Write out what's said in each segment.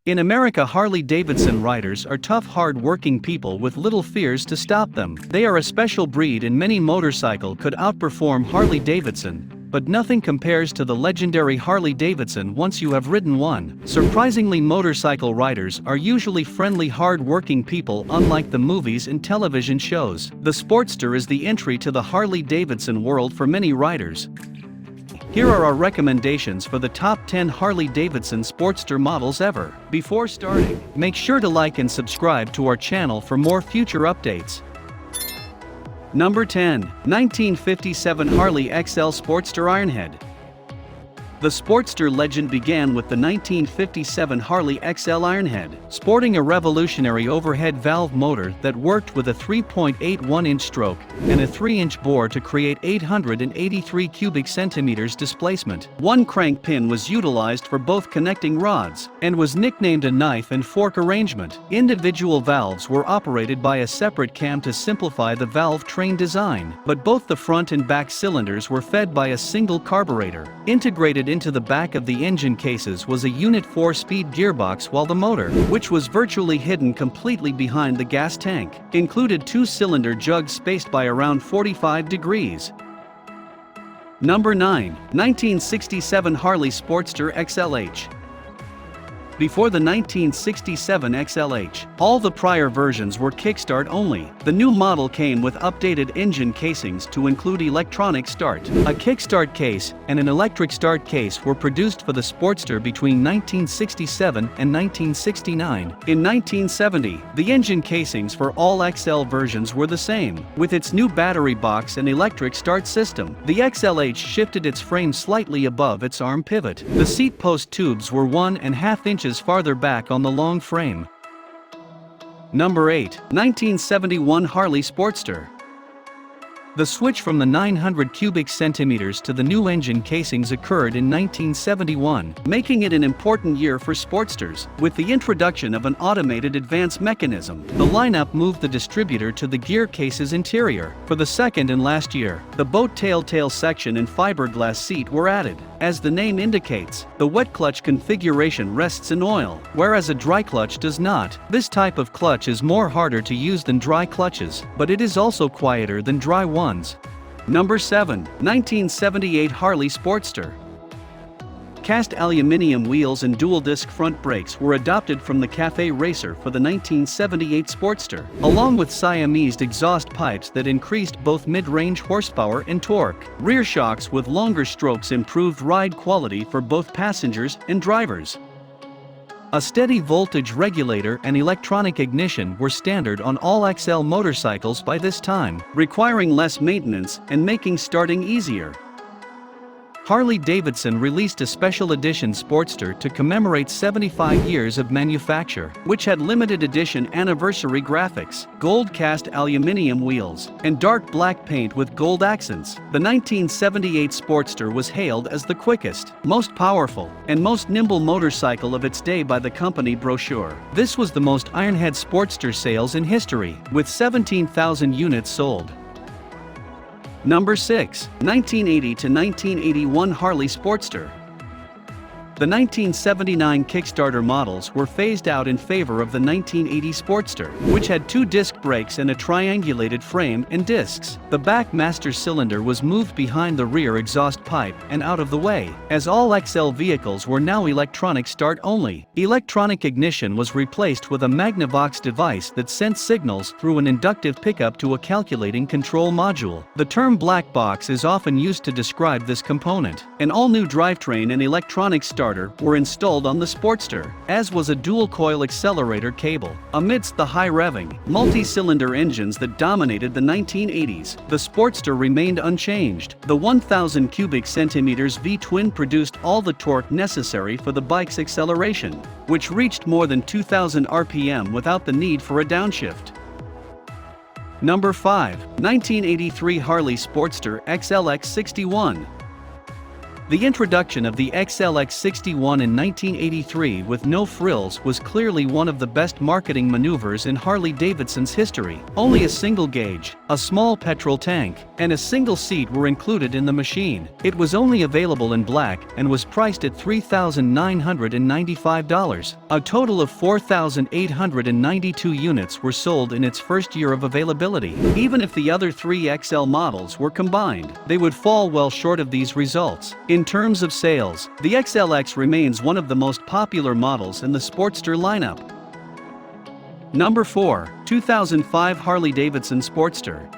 In America, Harley-Davidson riders are tough, hard-working people with little fears to stop them. They are a special breed and many motorcycle could outperform Harley-Davidson, but nothing compares to the legendary Harley-Davidson once you have ridden one. Surprisingly, motorcycle riders are usually friendly, hard-working people unlike the movies and television shows. The Sportster is the entry to the Harley-Davidson world for many riders. Here are our recommendations for the top 10 Harley-Davidson Sportster models ever. Before starting, make sure to like and subscribe to our channel for more future updates. Number 10. 1957 Harley XL Sportster Ironhead. The Sportster legend began with the 1957 Harley XL Ironhead, sporting a revolutionary overhead valve motor that worked with a 3.81-inch stroke and a 3-inch bore to create 883 cubic centimeters displacement. One crank pin was utilized for both connecting rods, and was nicknamed a knife and fork arrangement. Individual valves were operated by a separate cam to simplify the valve train design, but both the front and back cylinders were fed by a single carburetor. Integrated into the back of the engine cases was a unit 4-speed gearbox, while the motor, which was virtually hidden completely behind the gas tank, included 2-cylinder jugs spaced by around 45 degrees. Number 9. 1967 Harley Sportster XLH. Before the 1967 XLH, all the prior versions were kickstart only. The new model came with updated engine casings to include electronic start. A kickstart case and an electric start case were produced for the Sportster between 1967 and 1969. In 1970, the engine casings for all XL versions were the same, with its new battery box and electric start system. The XLH shifted its frame slightly above its arm pivot. The seat post tubes were 1.5 inches farther back on the long frame. Number 8. 1971 Harley Sportster. The switch from the 900 cubic centimeters to the new engine casings occurred in 1971, making it an important year for Sportsters. With the introduction of an automated advance mechanism, the lineup moved the distributor to the gear case's interior. For the second and last year, the boat tail section and fiberglass seat were added. As the name indicates, the wet clutch configuration rests in oil, whereas a dry clutch does not. This type of clutch is more harder to use than dry clutches, but it is also quieter than dry ones. Number 7. 1978 Harley Sportster. Cast aluminium wheels and dual-disc front brakes were adopted from the Cafe Racer for the 1978 Sportster, along with Siamese exhaust pipes that increased both mid-range horsepower and torque. Rear shocks with longer strokes improved ride quality for both passengers and drivers. A steady voltage regulator and electronic ignition were standard on all XL motorcycles by this time, requiring less maintenance and making starting easier. Harley-Davidson released a special edition Sportster to commemorate 75 years of manufacture, which had limited edition anniversary graphics, gold cast aluminium wheels, and dark black paint with gold accents. The 1978 Sportster was hailed as the quickest, most powerful, and most nimble motorcycle of its day by the company brochure. This was the most Ironhead Sportster sales in history, with 17,000 units sold. Number 6. 1980 to 1981 Harley Sportster. The 1979 Kickstarter models were phased out in favor of the 1980 Sportster, which had 2 disc brakes and a triangulated frame and discs. The back master cylinder was moved behind the rear exhaust pipe and out of the way, as all XL vehicles were now electronic start only. Electronic ignition was replaced with a Magnavox device that sent signals through an inductive pickup to a calculating control module. The term black box is often used to describe this component. An all-new drivetrain and electronic start were installed on the Sportster, as was a dual-coil accelerator cable. Amidst the high-revving, multi-cylinder engines that dominated the 1980s, the Sportster remained unchanged. The 1,000 cubic centimeters V-twin produced all the torque necessary for the bike's acceleration, which reached more than 2,000 RPM without the need for a downshift. Number 5. 1983 Harley Sportster XLX61. The introduction of the XLX61 in 1983 with no frills was clearly one of the best marketing maneuvers in Harley-Davidson's history. Only a single gauge, A small petrol tank and a single seat were included in the machine. It was only available in black and was priced at $3,995. A total of 4,892 units were sold in its first year of availability. Even if the other three XL models were combined, they would fall well short of these results. In terms of sales, the XLX remains one of the most popular models in the Sportster lineup. Number 4. 2005 Harley-Davidson Sportster.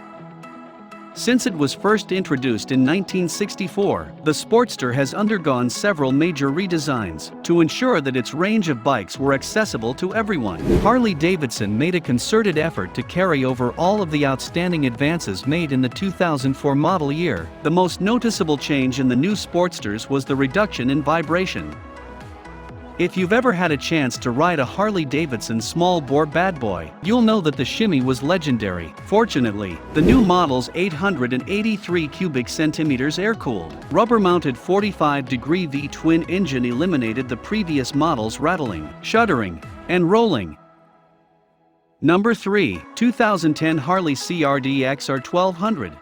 Since it was first introduced in 1964, the Sportster has undergone several major redesigns to ensure that its range of bikes were accessible to everyone. Harley-Davidson made a concerted effort to carry over all of the outstanding advances made in the 2004 model year. The most noticeable change in the new Sportsters was the reduction in vibration. If you've ever had a chance to ride a Harley-Davidson small bore bad boy, you'll know that the shimmy was legendary. Fortunately, the new model's 883 cubic centimeters air-cooled, rubber-mounted 45-degree V-twin engine eliminated the previous model's rattling, shuddering, and rolling. Number 3. 2010 Harley CRD XR1200.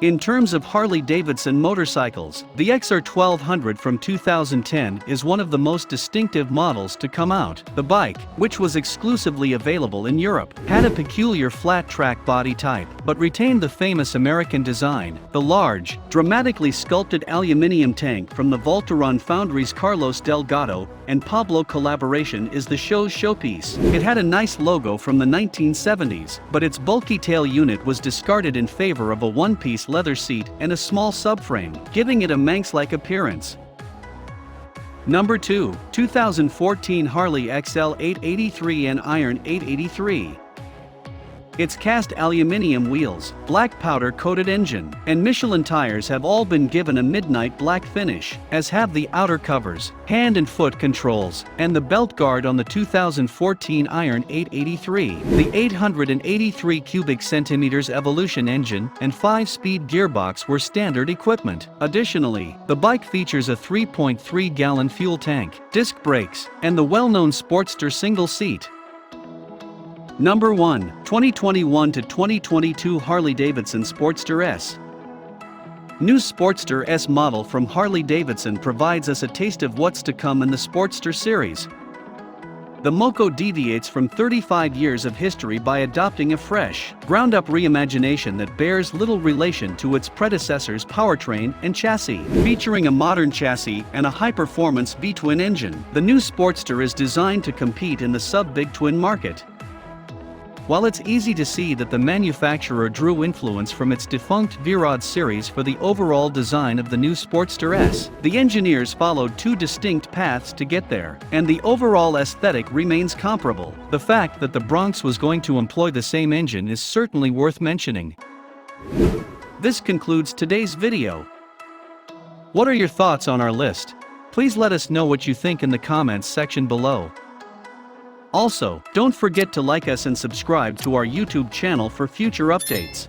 In terms of Harley-Davidson motorcycles, the XR1200 from 2010 is one of the most distinctive models to come out. The bike, which was exclusively available in Europe, had a peculiar flat-track body type, but retained the famous American design. The large, dramatically sculpted aluminum tank from the Voltaron Foundry's Carlos Delgado and Pablo collaboration is the show's showpiece. It had a nice logo from the 1970s, but its bulky tail unit was discarded in favor of a one-piece leather seat and a small subframe, giving it a Manx-like appearance. Number 2. 2014 Harley XL 883 and Iron 883. Its cast aluminium wheels, black powder-coated engine, and Michelin tires have all been given a midnight black finish, as have the outer covers, hand and foot controls, and the belt guard on the 2014 Iron 883. The 883 cubic centimeters Evolution engine and 5-speed gearbox were standard equipment. Additionally, the bike features a 3.3-gallon fuel tank, disc brakes, and the well-known Sportster single seat. Number 1. 2021 to 2022 Harley-Davidson Sportster S. New Sportster S model from Harley-Davidson provides us a taste of what's to come in the Sportster series. The Moco deviates from 35 years of history by adopting a fresh, ground-up reimagination that bears little relation to its predecessor's powertrain and chassis. Featuring a modern chassis and a high-performance V-twin engine, the new Sportster is designed to compete in the sub-big twin market. While it's easy to see that the manufacturer drew influence from its defunct Virod series for the overall design of the new Sportster S, the engineers followed two distinct paths to get there, and the overall aesthetic remains comparable. The fact that the Bronx was going to employ the same engine is certainly worth mentioning. This concludes today's video. What are your thoughts on our list? Please let us know what you think in the comments section below. Also, don't forget to like us and subscribe to our YouTube channel for future updates.